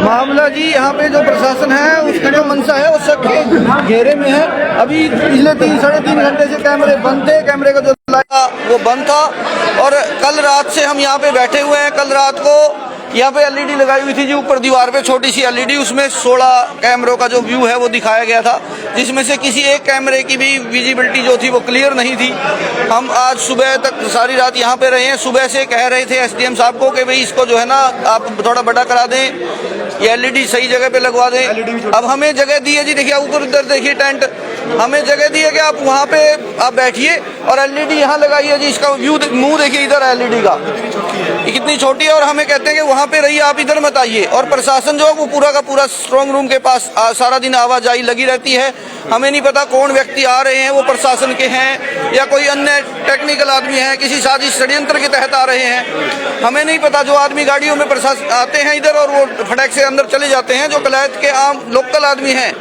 मामला जी यहाँ पे जो प्रशासन है उसका जो मंशा है वो सबके घेरे में है। अभी पिछले 3-3.5 घंटे से कैमरे बंद थे, कैमरे का जो वो बंद था। और कल रात से हम यहाँ पे बैठे हुए हैं। कल रात को यहाँ पे एलईडी लगाई हुई थी जी, ऊपर दीवार पे छोटी सी एलईडी, उसमें 16 कैमरों का जो व्यू है वो दिखाया गया था, जिसमें से किसी एक कैमरे की भी विजिबिलिटी जो थी वो क्लियर नहीं थी। हम आज सुबह तक सारी रात यहाँ पे रहे हैं। सुबह से कह रहे थे एसडीएम साहब को कि भाई इसको जो है ना आप थोड़ा बड़ा करा दें, ये एलईडी सही जगह पे लगवा दें। अब हमें जगह दी है जी, देखिए ऊपर उधर देखिए टेंट, हमें जगह दी है कि आप वहाँ पे आप बैठिए और एलईडी यहाँ लगाई है जी। इसका व्यू मुंह देखिए इधर एलईडी का कितनी छोटी है, और हमें कहते हैं कि वहाँ पे रहिए, आप इधर मत आइए। और प्रशासन जो है वो पूरा का पूरा स्ट्रांग रूम के पास सारा दिन आवाजाही लगी रहती है। हमें नहीं पता कौन व्यक्ति आ रहे हैं, वो प्रशासन के हैं या कोई अन्य टेक्निकल आदमी है, किसी साजिश षड्यंत्र के तहत आ रहे हैं, हमें नहीं पता। जो आदमी गाड़ियों में प्रशासन आते हैं इधर और वो फटाक से अंदर चले जाते हैं, जो कलायत के आम लोकल आदमी हैं,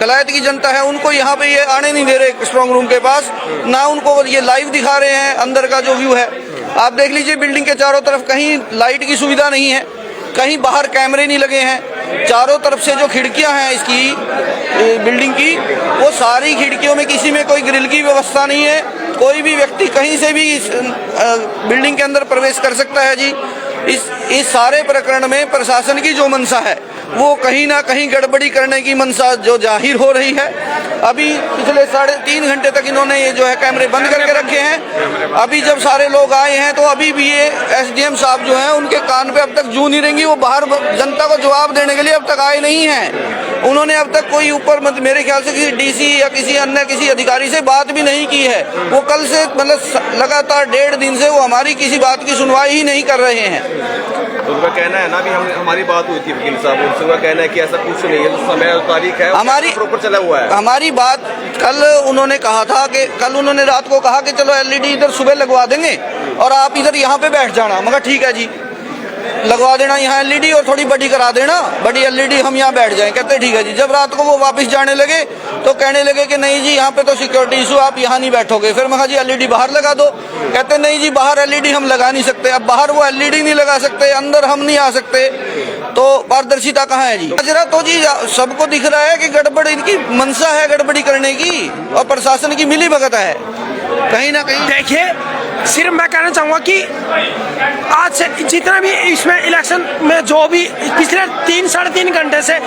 कलायत की जनता है, उनको यहाँ पे ये आने नहीं दे रहे स्ट्रांग रूम के पास, ना उनको ये लाइव दिखा रहे हैं अंदर का जो व्यू है। आप देख लीजिए बिल्डिंग के चारों तरफ कहीं लाइट की सुविधा नहीं है, कहीं बाहर कैमरे नहीं लगे हैं। चारों तरफ से जो खिड़कियां हैं इसकी बिल्डिंग की, वो सारी खिड़कियों में किसी में कोई ग्रिल की व्यवस्था नहीं है। कोई भी व्यक्ति कहीं से भी इस बिल्डिंग के अंदर प्रवेश कर सकता है जी। इस सारे प्रकरण में प्रशासन की जो मंशा है वो कहीं ना कहीं गड़बड़ी करने की मंशा जो जाहिर हो रही है। अभी पिछले 3.5 घंटे तक इन्होंने ये जो है कैमरे बंद करके रखे हैं। अभी जब सारे लोग आए हैं तो अभी भी ये एसडीएम साहब जो हैं उनके कान पे अब तक जू नहीं रेंगी। वो बाहर जनता को जवाब देने के लिए अब तक आए नहीं हैं। उन्होंने अब तक कोई ऊपर मेरे ख्याल से किसी डीसी या किसी अधिकारी से बात भी नहीं की है। वो कल से मतलब लगातार 1.5 दिन से वो हमारी किसी बात की सुनवाई ही नहीं कर रहे हैं। तो उनका कहना है ना, भी हमारी बात हुई थी वकील साहब उनसे, उनका कहना है कि ऐसा कुछ नहीं है, समय और तारीख है हमारी प्रॉपर चला हुआ है। हमारी बात कल उन्होंने कहा था कि कल उन्होंने रात को कहा कि चलो एलईडी इधर सुबह लगवा देंगे और आप इधर यहाँ पे बैठ जाना। मगर ठीक है जी, लगवा देना यहाँ एलईडी और थोड़ी बड़ी करा देना, बड़ी एलईडी, हम यहाँ बैठ जाएं। कहते ठीक है जी। जब रात को वो वापस जाने लगे तो कहने लगे कि नहीं जी यहाँ पे तो सिक्योरिटी इशू, आप यहाँ नहीं बैठोगे। फिर मैं कहा जी एलईडी बाहर लगा दो। कहते नहीं जी बाहर एलईडी हम लगा नहीं सकते। अब बाहर वो एलईडी नहीं लगा सकते, अंदर हम नहीं आ सकते, तो पारदर्शिता कहाँ है जी? जरा तो जी सबको दिख रहा है कि गड़बड़, इनकी मंशा है गड़बड़ी करने की और प्रशासन की मिली भगत है कहीं ना कहीं। देखिए, सिर्फ मैं कहना चाहूँगा कि आज से जितना भी इसमें इलेक्शन में जो भी पिछले 3-3.5 घंटे से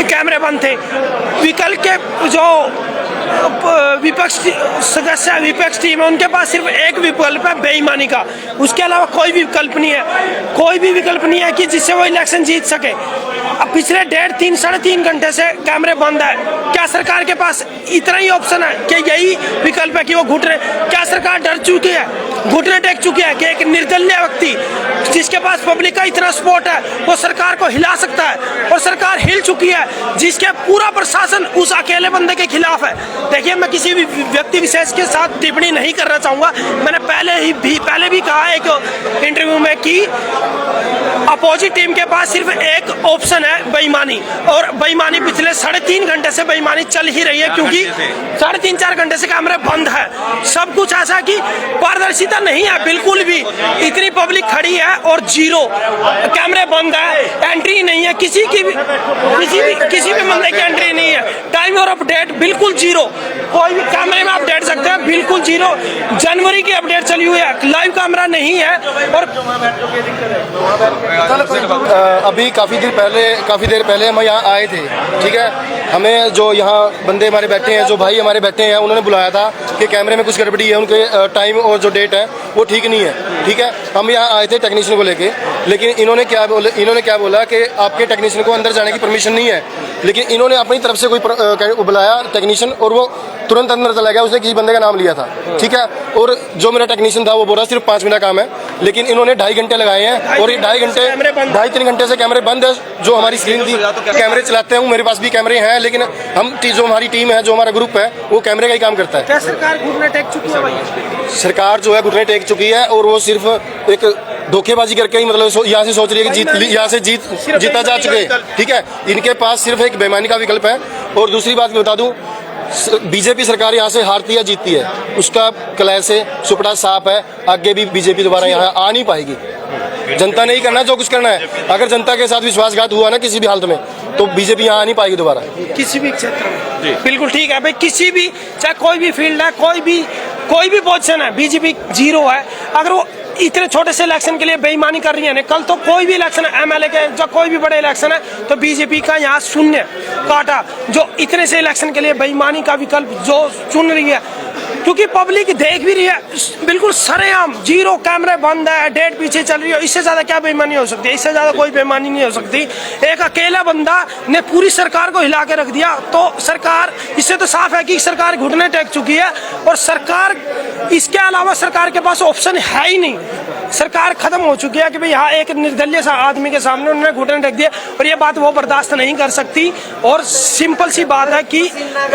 कैमरे बंद थे, विकल्प के जो विपक्ष सदस्य विपक्ष टीम है उनके पास सिर्फ एक विकल्प है, बेईमानी का। उसके अलावा कोई भी विकल्प नहीं है, कोई भी विकल्प नहीं है कि जिससे वो इलेक्शन जीत सके। अब पिछले 1.5-3.5 घंटे से कैमरे बंद है। क्या सरकार के पास इतना ही ऑप्शन है कि यही विकल्प है कि वो घुटने, क्या सरकार डर चुकी है, घुटने टेक चुकी है कि एक निर्दलीय व्यक्ति जिसके पास पब्लिक का इतना सपोर्ट है वो सरकार को हिला सकता है? और सरकार हिल चुकी है, जिसके पूरा प्रशासन उस अकेले बंदे के खिलाफ है। देखिए, मैं किसी भी व्यक्ति विशेष के साथ टिप्पणी नहीं करना चाहूँगा। मैंने पहले भी कहा एक इंटरव्यू में कि अपोजिट टीम के पास सिर्फ एक ऑप्शन है, बेईमानी। और बेईमानी पिछले 3.5 घंटे से बेईमानी चल ही रही है, क्योंकि 3.5-4 घंटे से कैमरे बंद है। सब कुछ ऐसा कि पारदर्शिता नहीं है बिल्कुल भी। इतनी पब्लिक खड़ी है और जीरो कैमरे बंद है, एंट्री नहीं है किसी भी बंदे की एंट्री नहीं है। टाइम और अपडेट बिल्कुल जीरो, कोई भी कैमरे में अपडेट सकते हैं, बिल्कुल जीरो। जनवरी की अपडेट चली हुई है, लाइव कैमरा नहीं है। और अभी काफ़ी देर पहले हम यहाँ आए थे, ठीक है। हमें जो यहाँ बंदे हमारे बैठे हैं, जो भाई हमारे बैठे हैं, उन्होंने बुलाया था कि कैमरे में कुछ गड़बड़ी है, उनके टाइम और जो डेट है वो ठीक नहीं है, ठीक है। हम यहाँ आए थे टेक्नीशियन को लेके, लेकिन इन्होंने क्या बोला कि आपके टेक्नीशियन को अंदर जाने की परमिशन नहीं है। लेकिन इन्होंने अपनी तरफ से कोई बुलाया टेक्नीशियन और वो तुरंत अंदर चला गया। उसने किसी बंदे का नाम लिया था, ठीक है। और जो मेरा टेक्नीशियन था वो बोला सिर्फ 5 मिनट का काम है, लेकिन इन्होंने 2.5 घंटे लगाए हैं। और ये 2.5-3 घंटे से कैमरे बंद है। जो हमारी स्क्रीन थी, कैमरे चलाते हैं, मेरे पास भी कैमरे हैं, लेकिन हम जो हमारी टीम है, जो हमारा ग्रुप है, वो कैमरे का ही काम करता है। क्या सरकार घुटने टेक चुकी है भाई? सरकार जो है घुटने टेक चुकी है और वो सिर्फ एक धोखेबाजी करके ही, मतलब यहाँ से सोच रही है कि यहाँ से जीता जा चुके, ठीक है। इनके पास सिर्फ एक बेईमानी का विकल्प है। और दूसरी बात बता दूं, बीजेपी सरकार यहाँ से हारती है जीतती है, उसका कलह से सुपड़ा साफ है। आगे भी बीजेपी दोबारा यहाँ आ नहीं पाएगी। जनता ने ही करना जो कुछ करना है। अगर जनता के साथ विश्वासघात हुआ ना किसी भी हालत में, तो बीजेपी यहाँ आ नहीं पाएगी दोबारा किसी भी क्षेत्र में। बिल्कुल ठीक है भाई, किसी भी चाहे कोई भी फील्ड है, कोई भी पोजीशन है, बीजेपी जीरो है। अगर वो इतने छोटे से इलेक्शन के लिए बेईमानी कर रही है ना, कल तो कोई भी इलेक्शन है, एमएलए के जब कोई भी बड़े इलेक्शन है तो बीजेपी का यहाँ शून्य काटा। जो इतने से इलेक्शन के लिए बेईमानी का विकल्प जो चुन रही है, क्योंकि पब्लिक देख भी रही है, बिल्कुल सरेआम जीरो, कैमरे बंद है, डेट पीछे चल रही है। इससे ज्यादा क्या बेईमानी हो सकती है? इससे ज्यादा कोई बेईमानी नहीं हो सकती। एक अकेला बंदा ने पूरी सरकार को हिला के रख दिया, तो सरकार, इससे तो साफ है कि सरकार घुटने टेक चुकी है। और सरकार, इसके अलावा सरकार के पास ऑप्शन है ही नहीं। सरकार खत्म हो चुकी है कि भाई यहाँ एक निर्दलीय आदमी के सामने उन्होंने घुटने टेक दिए, और ये बात वो बर्दाश्त नहीं कर सकती। और सिंपल सी बात है कि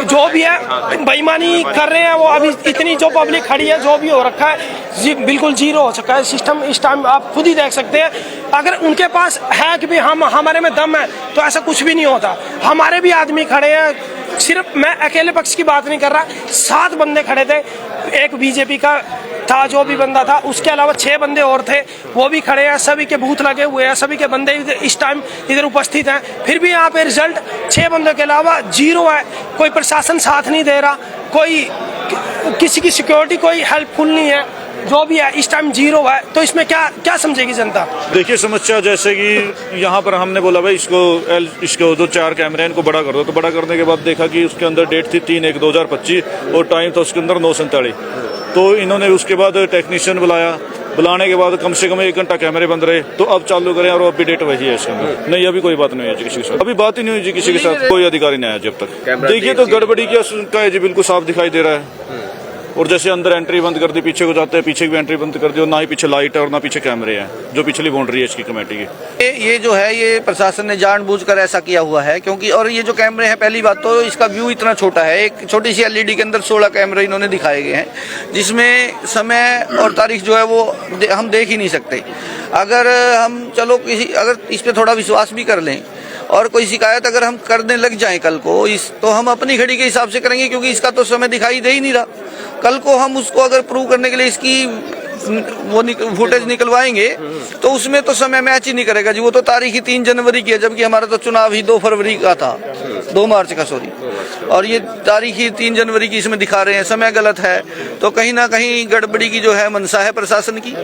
जो भी है बेईमानी कर रहे हैं वो, अभी इतनी जो पब्लिक खड़ी है, जो भी हो रखा है बिल्कुल जीरो हो चुका है सिस्टम। इस टाइम आप खुद ही देख सकते हैं। अगर उनके पास है कि भाई हम, हमारे में दम है, तो ऐसा कुछ भी नहीं होता। हमारे भी आदमी खड़े हैं, सिर्फ मैं अकेले पक्ष की बात नहीं कर रहा, 7 बंदे खड़े थे। एक बीजेपी का था जो भी बंदा था, उसके अलावा 6 बंदे और थे, वो भी खड़े हैं। सभी के बूथ लगे हुए हैं, सभी के बंदे इस टाइम इधर उपस्थित हैं। फिर भी यहाँ पे रिजल्ट 6 बंदों के अलावा जीरो है। कोई प्रशासन साथ नहीं दे रहा, कोई किसी की सिक्योरिटी कोई हेल्पफुल नहीं है, जो भी है इस टाइम जीरो है। तो इसमें क्या समझेगी जनता? देखिए, समस्या जैसे कि यहाँ पर हमने बोला भाई इसको 2-4 कैमरे इनको बड़ा कर दो, तो बड़ा करने के बाद देखा कि उसके अंदर डेट थी 3/1/2025 और टाइम था उसके अंदर 9:47। तो इन्होंने उसके बाद टेक्नीशियन बुलाने के बाद कम से कम 1 घंटा कैमरे बंद रहे, तो अब चालू करें और अभी डेट वही है इसके अंदर। नहीं, अभी कोई बात नहीं है जी किसी के साथ, अभी बात ही नहीं हुई जी किसी के साथ, कोई अधिकारी नहीं आया जब तक। देखिए, तो गड़बड़ी का है जी, बिल्कुल साफ दिखाई दे रहा है। और जैसे अंदर एंट्री बंद कर दी, पीछे को जाते हैं, पीछे की भी एंट्री बंद कर दी, और ना ही पीछे लाइट है और ना पीछे कैमरे हैं, जो पिछली बाउंड्री है इसकी कमेटी की। ये जो है, ये प्रशासन ने जानबूझकर ऐसा किया हुआ है, क्योंकि और ये जो कैमरे हैं, पहली बात तो इसका व्यू इतना छोटा है। एक छोटी सी एलईडी के अंदर 16 कैमरे इन्होंने दिखाए गए हैं, जिसमें समय और तारीख जो है वो हम देख ही नहीं सकते। अगर हम अगर इस पर थोड़ा विश्वास भी कर लें और कोई शिकायत अगर हम करने लग जाएं कल को, तो हम अपनी घड़ी के हिसाब से करेंगे, क्योंकि इसका तो समय दिखाई दे ही नहीं रहा। कल को हम उसको अगर प्रूव करने के लिए इसकी फुटेज निकलवाएंगे, तो उसमें तो समय मैच ही नहीं करेगा जी। वो तो तारीख ही 3 जनवरी की है, जबकि हमारा तो चुनाव ही 2 फरवरी का था, 2 मार्च का, सॉरी। और ये तारीख ही 3 जनवरी की इसमें दिखा रहे हैं, समय गलत है। तो कहीं ना कहीं गड़बड़ी की जो है मंशा है प्रशासन की।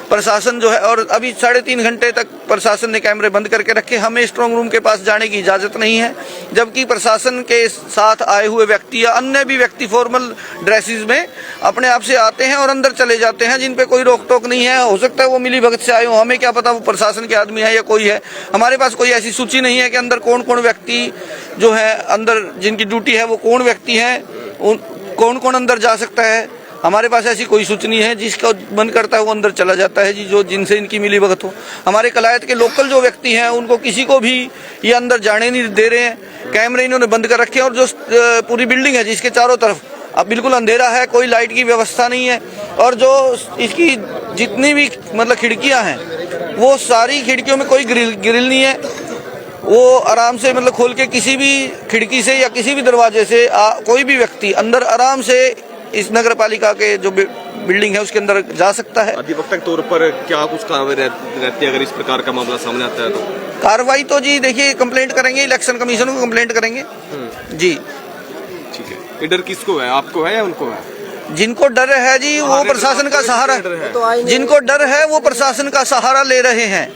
प्रशासन जो है, और अभी 3.5 घंटे तक प्रशासन ने कैमरे बंद करके रखे। हमें स्ट्रांग रूम के पास जाने की इजाजत नहीं है, जबकि प्रशासन के साथ आए हुए व्यक्ति या अन्य भी व्यक्ति फॉर्मल ड्रेसेस में अपने आप से आते हैं और अंदर चले जाते हैं, जिन पे कोई रोक टोक नहीं है। हो सकता है वो मिली भगत से आए हो, हमें क्या पता वो प्रशासन के आदमी है या कोई है। हमारे पास कोई ऐसी सूची नहीं है कि अंदर कौन कौन व्यक्ति जो है, अंदर जिनकी ड्यूटी है वो कौन व्यक्ति है, कौन कौन अंदर जा सकता है। हमारे पास ऐसी कोई सूचना नहीं है। जिसका मन करता है वो अंदर चला जाता है जी, जो जिनसे इनकी मिली भगत हो। हमारे कलायत के लोकल जो व्यक्ति हैं, उनको किसी को भी ये अंदर जाने नहीं दे रहे हैं। कैमरे इन्होंने बंद कर रखे हैं, और जो पूरी बिल्डिंग है जिसके चारों तरफ अब बिल्कुल अंधेरा है, कोई लाइट की व्यवस्था नहीं है। और जो इसकी जितनी भी मतलब खिड़कियां हैं, वो सारी खिड़कियों में कोई ग्रिल नहीं है। वो आराम से मतलब खोल के किसी भी खिड़की से या किसी भी दरवाजे से कोई भी व्यक्ति अंदर आराम से इस नगर पालिका के जो बिल्डिंग है उसके अंदर जा सकता है। अधिवक्ता के तौर पर क्या कुछ कार्रवाई रहती है अगर इस प्रकार का मामला सामने आता है? तो कार्रवाई तो जी देखिए, कंप्लेंट करेंगे, इलेक्शन कमीशन को कंप्लेंट करेंगे जी। ठीक है, ये डर किसको है, आपको है या उनको है? जिनको डर है जी, वो प्रशासन का सहारा, जिनको डर है वो प्रशासन का सहारा ले रहे हैं।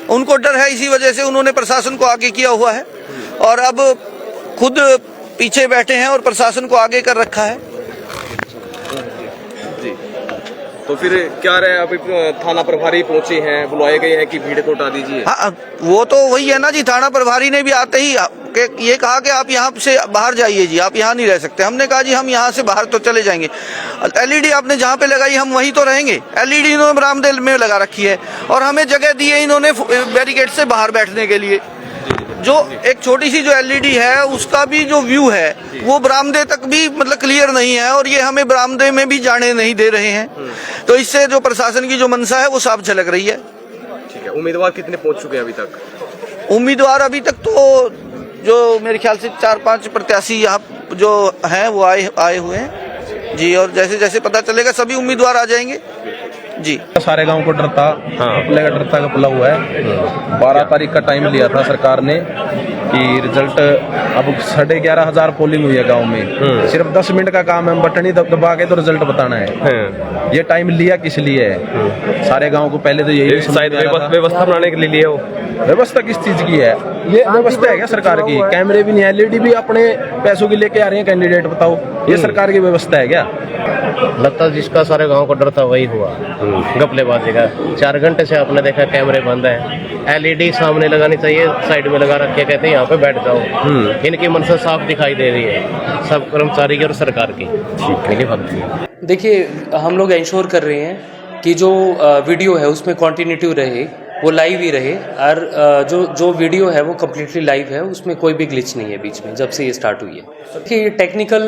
उनको डर है, इसी वजह से उन्होंने प्रशासन को आगे किया हुआ है, और अब खुद पीछे बैठे हैं और प्रशासन को आगे कर रखा है जी। तो फिर क्या रहे, अभी थाना प्रभारी पहुंचे हैं, बुलाए गए हैं कि भीड़ को हटा दीजिए? हाँ, वो तो वही है ना जी। थाना प्रभारी ने भी आते ही ये कहा कि आप यहाँ से बाहर जाइए जी, आप यहाँ नहीं रह सकते। हमने कहा जी हम यहाँ से बाहर तो चले जाएंगे। एलईडी आपने जहाँ पे लगाई हम वहीं तो रहेंगे। एलईडी इन्होंने बरामदे में लगा रखी है, और हमें जगह दी है इन्होंने बैरिकेड से बाहर बैठने के लिए। जो एक छोटी सी जो एलईडी है, उसका भी जो व्यू है वो बरामदे तक भी मतलब क्लियर नहीं है, और ये हमें बरामदे में भी जाने नहीं दे रहे हैं। तो इससे जो प्रशासन की जो मंशा है वो साफ झलक रही है। ठीक है, उम्मीदवार कितने पहुंच चुके हैं अभी तक? उम्मीदवार अभी तक तो जो मेरे ख्याल से 4-5 प्रत्याशी यहाँ जो हैं वो आए हुए हैं जी, और जैसे जैसे पता चलेगा सभी उम्मीदवार आ जाएंगे। जी सारे गांव को डर था, पुले का डर था का पुला हुआ है। 12 तारीख का टाइम लिया था सरकार ने कि रिजल्ट, अब 11,500 पोलिंग हुई है गांव में, सिर्फ 10 मिनट का काम है, बटन ही दबा के तो रिजल्ट बताना है। ये टाइम लिया किस लिए है? सारे गांव को पहले तो यही शायद व्यवस्था बनाने के लिए लिया हो। व्यवस्था किस चीज की है? ये व्यवस्था है क्या सरकार की? कैमरे भी नहीं है, एलईडी भी अपने पैसों की लेके आ रहे हैं कैंडिडेट, बताओ ये सरकार की व्यवस्था है क्या? लगता जिसका सारे गांव को डर था वही हुआ, घपलेबाजी का। 4 घंटे से आपने देखा कैमरे बंद है, एलईडी सामने लगानी चाहिए, साइड में लगा रखे, कहते हैं यहाँ पे बैठ जाओ। इनकी मनसा साफ दिखाई दे रही है, सब कर्मचारी की और सरकार की मिली भगत। देखिए, हम लोग इंश्योर कर रहे हैं कि जो वीडियो है उसमें कॉन्टिन्यूटी रहे, वो लाइव ही रहे, और जो वीडियो है वो कम्प्लीटली लाइव है, उसमें कोई भी ग्लिच नहीं है बीच में जब से ये स्टार्ट हुई है। कि टेक्निकल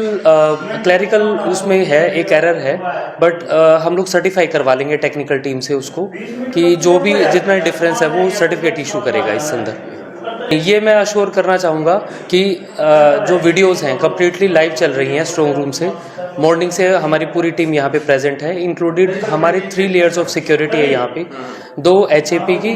क्लैरिकल उसमें है, एक एरर है, बट हम लोग सर्टिफाई करवा लेंगे टेक्निकल टीम से उसको, कि जो भी जितना डिफरेंस है वो सर्टिफिकेट इशू करेगा इस संदर्भ में। ये मैं अश्योर करना चाहूँगा कि जो वीडियोस हैं कम्प्लीटली लाइव चल रही हैं स्ट्रॉन्ग रूम से। मॉर्निंग से हमारी पूरी टीम यहाँ पे प्रेजेंट है, इंक्लूडेड हमारे 3 लेयर्स ऑफ सिक्योरिटी है यहाँ पे, 2 HAP की,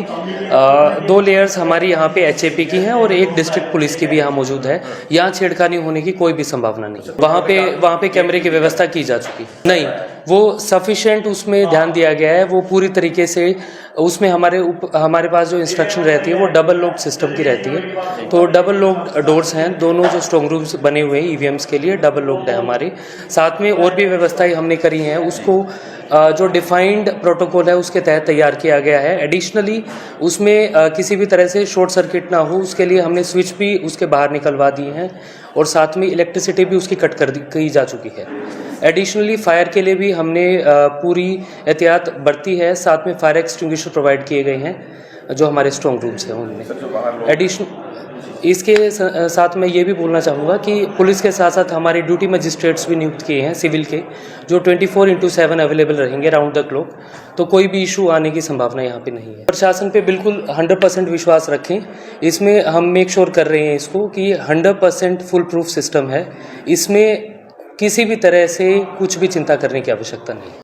2 लेयर्स हमारी यहाँ पे HAP की हैं, और 1 डिस्ट्रिक्ट पुलिस की भी यहाँ मौजूद है। यहाँ छेड़खानी होने की कोई भी संभावना नहीं। वहाँ पे कैमरे की व्यवस्था की जा चुकी नहीं, वो सफिशिएंट उसमें ध्यान दिया गया है, वो पूरी तरीके से उसमें हमारे पास जो इंस्ट्रक्शन रहती है वो डबल लॉक सिस्टम की रहती है। तो डबल लॉक डोर्स हैं, दोनों जो स्ट्रॉन्ग रूम्स बने हुए हैं EVMs के लिए डबल लॉक्ड है हमारे। साथ में और भी व्यवस्थाएं हमने करी हैं, उसको जो डिफाइंड प्रोटोकॉल है उसके तहत तैयार किया गया है। एडिशनली उसमें किसी भी तरह से शॉर्ट सर्किट ना हो उसके लिए हमने स्विच भी उसके बाहर निकलवा दिए हैं, और साथ में इलेक्ट्रिसिटी भी उसकी कट की जा चुकी है। एडिशनली फायर के लिए भी हमने पूरी एहतियात बरती है, साथ में फायर एक्सटिंग्विशर प्रोवाइड किए गए हैं जो हमारे स्ट्रॉन्ग रूम्स हैं उनमें। इसके साथ मैं ये भी बोलना चाहूँगा कि पुलिस के साथ साथ हमारे ड्यूटी मजिस्ट्रेट्स भी नियुक्त किए हैं सिविल के, जो 24/7 अवेलेबल रहेंगे राउंड द क्लॉक, तो कोई भी इशू आने की संभावना यहाँ पे नहीं है। प्रशासन पे बिल्कुल 100% विश्वास रखें, इसमें हम मेक श्योर कर रहे हैं इसको कि 100% फुल प्रूफ सिस्टम है, इसमें किसी भी तरह से कुछ भी चिंता करने की आवश्यकता नहीं है।